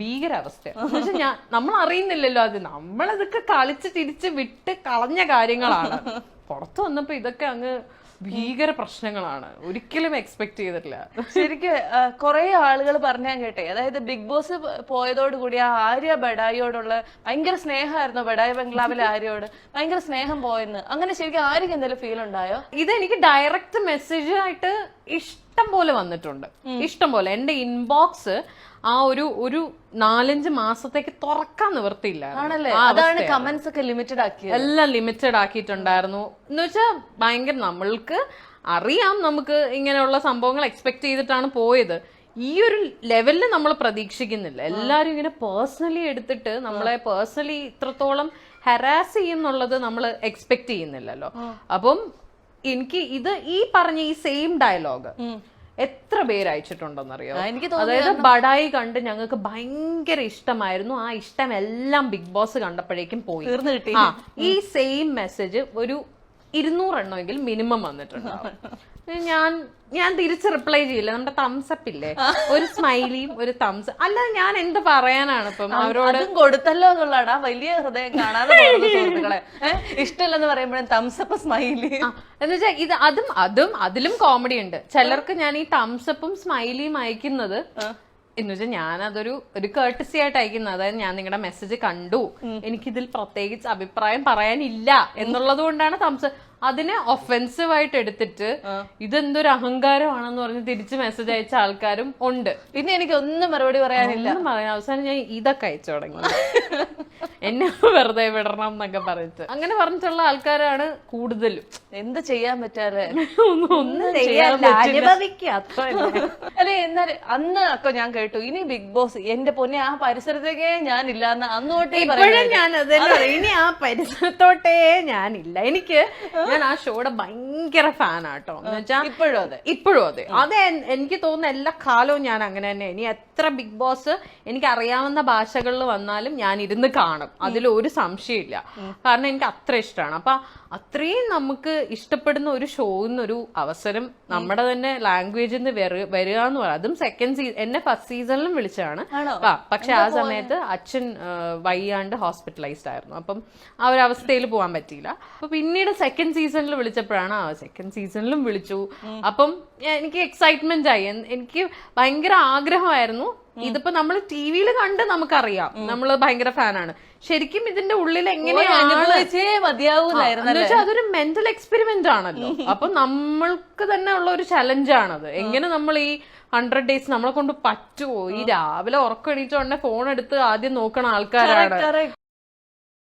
ഭീകരാവസ്ഥ നമ്മൾ അറിയുന്നില്ലല്ലോ, അത് നമ്മളതൊക്കെ കളിച്ച് തിരിച്ച് വിട്ട് കളഞ്ഞ കാര്യങ്ങളാണ്. പുറത്തു വന്നപ്പോ ഇതൊക്കെ അങ്ങ് ഭീകര പ്രശ്നങ്ങളാണ്. ഒരിക്കലും എക്സ്പെക്ട് ചെയ്തിട്ടില്ല. ശരിക്കും കുറെ ആളുകൾ പറഞ്ഞാൽ കേട്ടെ, അതായത് ബിഗ് ബോസ് പോയതോടുകൂടി ആ ആര്യ ബഡായിയോടുള്ള ഭയങ്കര സ്നേഹമായിരുന്നു. ബഡായി ബംഗ്ലാവിലെ ആര്യയോട് ഭയങ്കര സ്നേഹം പോയെന്ന്. അങ്ങനെ ശരിക്കും ആര്യക്ക് എന്തെങ്കിലും ഫീൽ ഉണ്ടായോ? ഇതെനിക്ക് ഡയറക്റ്റ് മെസ്സേജ് ആയിട്ട് ഇഷ്ടം പോലെ വന്നിട്ടുണ്ട്. ഇഷ്ടം പോലെ എന്റെ ഇൻബോക്സ് ആ ഒരു 4-5 മാസത്തേക്ക് തുറക്കാൻ നിവർത്തിയില്ല. ആണല്ലേ? അതാണ് കമന്റ്സ് ഒക്കെ ലിമിറ്റഡ് ആക്കിയത്. എല്ലാം ലിമിറ്റഡ് ആക്കിയിട്ടുണ്ടായിരുന്നു. എന്ന് വെച്ചാൽ ഭയങ്കര, നമ്മൾക്ക് അറിയാം നമുക്ക് ഇങ്ങനെയുള്ള സംഭവങ്ങൾ എക്സ്പെക്ട് ചെയ്തിട്ടാണ് പോയത്. ഈ ഒരു ലെവലിൽ നമ്മൾ പ്രതീക്ഷിക്കുന്നില്ല. എല്ലാരും ഇങ്ങനെ പേഴ്സണലി എടുത്തിട്ട് നമ്മളെ പേഴ്സണലി ഇത്രത്തോളം ഹരാസ് ചെയ്യുന്നുള്ളത് നമ്മൾ എക്സ്പെക്ട് ചെയ്യുന്നില്ലല്ലോ. അപ്പം എനിക്ക് ഇത് ഈ പറഞ്ഞ ഈ സെയിം ഡയലോഗ് എത്ര പേര് അയച്ചിട്ടുണ്ടെന്നറിയോ? അതായത് ബഡായി കണ്ട് ഞങ്ങൾക്ക് ഭയങ്കര ഇഷ്ടമായിരുന്നു, ആ ഇഷ്ടം എല്ലാം ബിഗ് ബോസ് കണ്ടപ്പോഴേക്കും പോയി. ഈ സെയിം മെസ്സേജ് ഒരു 200 എണ്ണമെങ്കിലും മിനിമം വന്നിട്ടുണ്ടാവും. ഞാൻ തിരിച്ച് റിപ്ലൈ ചെയ്യില്ല. നമ്മുടെ തംസപ്പ് ഇല്ലേ, ഒരു സ്മൈലിയും ഒരു തംസ്. അല്ല, ഞാൻ എന്ത് പറയാനാണ് ഇപ്പം അവരോട്? കൊടുത്തല്ലോ എന്നുള്ളതാണ് ആ വലിയ ഹൃദയം കാണാതെ സുഹൃത്തുക്കളെ. ഇഷ്ടമല്ലെന്ന് പറയുമ്പോഴും തംസപ്പ് സ്മൈലി എന്ന് വെച്ചാൽ ഇത് അതിലും കോമഡി ഉണ്ട്. ചിലർക്ക് ഞാൻ ഈ തംസപ്പും സ്മൈലിയും അയക്കുന്നത് എന്ന് വെച്ചാൽ ഞാനതൊരു കേർട്ടസി ആയിട്ട് അയക്കുന്നത്. അതായത് ഞാൻ നിങ്ങളുടെ മെസ്സേജ് കണ്ടു, എനിക്കിതിൽ പ്രത്യേകിച്ച് അഭിപ്രായം പറയാനില്ല എന്നുള്ളത് കൊണ്ടാണ് തംസ്. അതിനെ ഒഫെൻസീവ് ആയിട്ട് എടുത്തിട്ട് ഇതെന്തൊരു അഹങ്കാരമാണെന്ന് പറഞ്ഞ് തിരിച്ച് മെസ്സേജ് അയച്ച ആൾക്കാരും ഉണ്ട്. പിന്നെ എനിക്ക് ഒന്നും മറുപടി പറയാനില്ല. അവസാനം ഞാൻ ഇതൊക്കെ അയച്ചു തുടങ്ങി, എന്നെ വെറുതെ വിടണം എന്നൊക്കെ പറഞ്ഞിട്ട്. അങ്ങനെ പറഞ്ഞിട്ടുള്ള ആൾക്കാരാണ് കൂടുതലും. എന്ത് ചെയ്യാൻ പറ്റാതെ ഒന്നും ചെയ്യാനില്ല, അനുഭവിക്കുക അത്ര. അല്ലെ, എന്നാൽ അന്ന് ഒക്കെ ഞാൻ കേട്ടു ഇനി ബിഗ് ബോസ് എന്റെ പൊന്നെ ആ പരിസരത്തേക്കേ ഞാനില്ല എന്ന്. അന്നോട്ടേ ഇപ്പോഴും ഞാൻ അതന്നെ പറയും, ഇനി ആ പരിസരത്തോട്ടേ ഞാനില്ല. ഞാൻ ആ ഷോയുടെ ഭയങ്കര ഫാനാട്ടോ. എന്ന് വെച്ചാൽ ഇപ്പോഴും അതെ എനിക്ക് തോന്നുന്ന എല്ലാ കാലവും ഞാൻ അങ്ങനെ തന്നെ. ഇനി എത്ര ബിഗ് ബോസ് എനിക്ക് അറിയാവുന്ന ഭാഷകളിൽ വന്നാലും ഞാൻ ഇരുന്ന് കാണും, അതിലൊരു സംശയമില്ല. കാരണം എനിക്ക് അത്ര ഇഷ്ടമാണ്. അപ്പൊ അത്രയും നമുക്ക് ഇഷ്ടപ്പെടുന്ന ഒരു ഷോന്നൊരു അവസരം നമ്മുടെ തന്നെ ലാംഗ്വേജിൽ നിന്ന് വരിക എന്ന് പറയാം. അതും സെക്കൻഡ് സീസൺ, എന്നെ ഫസ്റ്റ് സീസണിലും വിളിച്ചതാണ്. പക്ഷെ ആ സമയത്ത് അച്ഛൻ വയ്യാണ്ട് ഹോസ്പിറ്റലൈസ്ഡ് ആയിരുന്നു. അപ്പം ആ ഒരു അവസ്ഥയിൽ പോകാൻ പറ്റിയില്ല. അപ്പൊ പിന്നീട് സെക്കൻഡ് സീസണിൽ വിളിച്ചപ്പോഴാണ് സെക്കൻഡ് സീസണിലും വിളിച്ചു. അപ്പം എനിക്ക് എക്സൈറ്റ്മെന്റ് ആയി. എനിക്ക് ഭയങ്കര ആഗ്രഹമായിരുന്നു. ഇതിപ്പോ നമ്മൾ ടി വിയിൽ കണ്ട് നമുക്കറിയാം, നമ്മള് ഭയങ്കര ഫാനാണ്. ശരിക്കും ഇതിന്റെ ഉള്ളിൽ എങ്ങനെയാണ് അതൊരു മെന്റൽ എക്സ്പെരിമെന്റ് ആണല്ലോ. അപ്പൊ നമ്മൾക്ക് തന്നെ ഉള്ള ഒരു ചലഞ്ചാണത്. എങ്ങനെ നമ്മൾ ഈ 100 ഡേയ്സ് നമ്മളെ കൊണ്ട് പറ്റുമോ? ഈ രാവിലെ ഉറക്കം എണീറ്റ ഉടനെ ഫോൺ എടുത്ത് ആദ്യം നോക്കണ ആൾക്കാരാണ്.